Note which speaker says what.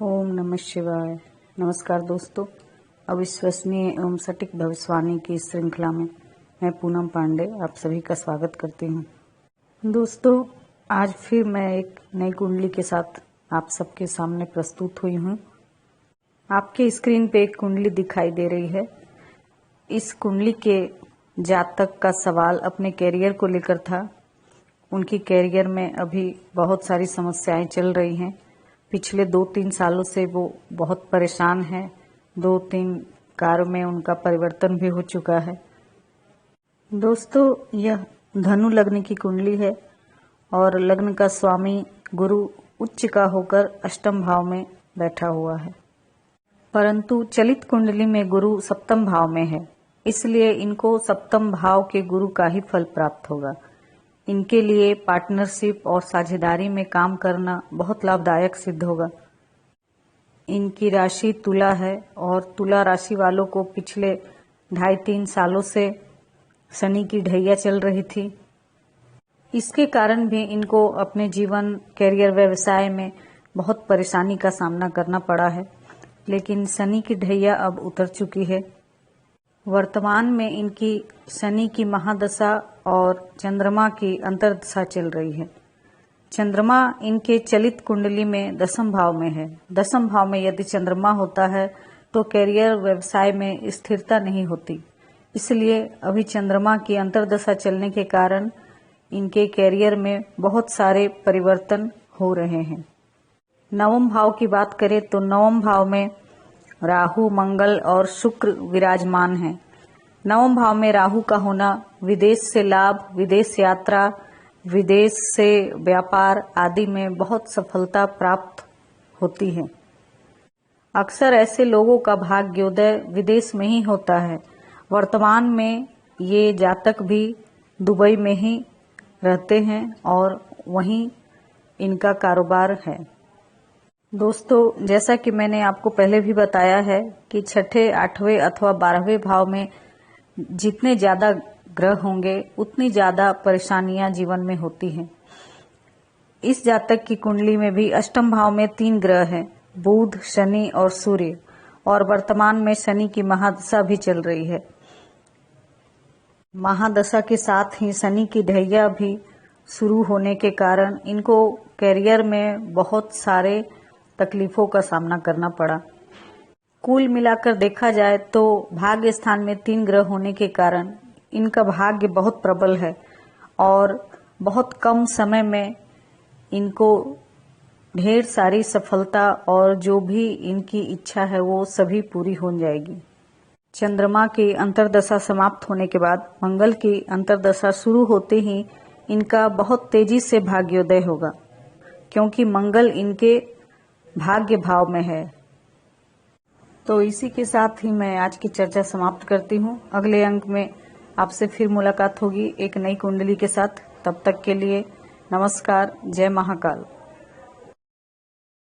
Speaker 1: ओम नमः शिवाय। नमस्कार दोस्तों, अविश्वसनीय एवं सटीक भविष्यवाणी की इस श्रृंखला में मैं पूनम पांडे आप सभी का स्वागत करती हूँ। दोस्तों, आज फिर मैं एक नई कुंडली के साथ आप सबके सामने प्रस्तुत हुई हूँ। आपके स्क्रीन पे एक कुंडली दिखाई दे रही है। इस कुंडली के जातक का सवाल अपने कैरियर को लेकर था। उनकी कैरियर में अभी बहुत सारी समस्याएं चल रही हैं। पिछले 2-3 सालों से वो बहुत परेशान है। 2-3 कार्यों में उनका परिवर्तन भी हो चुका है। दोस्तों, यह धनु लग्न की कुंडली है और लग्न का स्वामी गुरु उच्च का होकर अष्टम भाव में बैठा हुआ है, परंतु चलित कुंडली में गुरु सप्तम भाव में है, इसलिए इनको सप्तम भाव के गुरु का ही फल प्राप्त होगा। इनके लिए पार्टनरशिप और साझेदारी में काम करना बहुत लाभदायक सिद्ध होगा। इनकी राशि तुला है और तुला राशि वालों को पिछले 2.5-3 सालों से शनि की ढैया चल रही थी। इसके कारण भी इनको अपने जीवन, कैरियर, व्यवसाय में बहुत परेशानी का सामना करना पड़ा है, लेकिन शनि की ढैया अब उतर चुकी है। वर्तमान में इनकी शनि की महादशा और चंद्रमा की अंतर्दशा चल रही है। चंद्रमा इनके चलित कुंडली में 10वें भाव में है। 10वें भाव में यदि चंद्रमा होता है तो कैरियर, व्यवसाय में स्थिरता नहीं होती, इसलिए अभी चंद्रमा की अंतर्दशा चलने के कारण इनके कैरियर में बहुत सारे परिवर्तन हो रहे हैं। 9वें भाव की बात करें तो 9वें भाव में राहु, मंगल और शुक्र विराजमान हैं। 9वें भाव में राहु का होना विदेश से लाभ, विदेश यात्रा, विदेश से व्यापार आदि में बहुत सफलता प्राप्त होती है। अक्सर ऐसे लोगों का भाग्योदय विदेश में ही होता है। वर्तमान में ये जातक भी दुबई में ही रहते हैं और वहीं इनका कारोबार है। दोस्तों, जैसा कि मैंने आपको पहले भी बताया है कि 6ठे, 8वें अथवा 12वें भाव में जितने ज्यादा ग्रह होंगे उतनी ज्यादा परेशानियां जीवन में होती हैं। इस जातक की कुंडली में भी अष्टम भाव में 3 ग्रह हैं, बुध, शनि और सूर्य, और वर्तमान में शनि की महादशा भी चल रही है। महादशा के साथ ही शनि की ढैया भी शुरू होने के कारण इनको कैरियर में बहुत सारे तकलीफों का सामना करना पड़ा। कुल मिलाकर देखा जाए तो भाग्य स्थान में 3 ग्रह होने के कारण इनका भाग्य बहुत प्रबल है और बहुत कम समय में इनको ढेर सारी सफलता और जो भी इनकी इच्छा है वो सभी पूरी हो जाएगी। चंद्रमा की अंतर्दशा समाप्त होने के बाद मंगल की अंतर्दशा शुरू होते ही इनका बहुत तेजी से भाग्योदय होगा, क्योंकि मंगल इनके भाग्य भाव में है। तो इसी के साथ ही मैं आज की चर्चा समाप्त करती हूँ। अगले अंक में आपसे फिर मुलाकात होगी एक नई कुंडली के साथ। तब तक के लिए नमस्कार। जय महाकाल।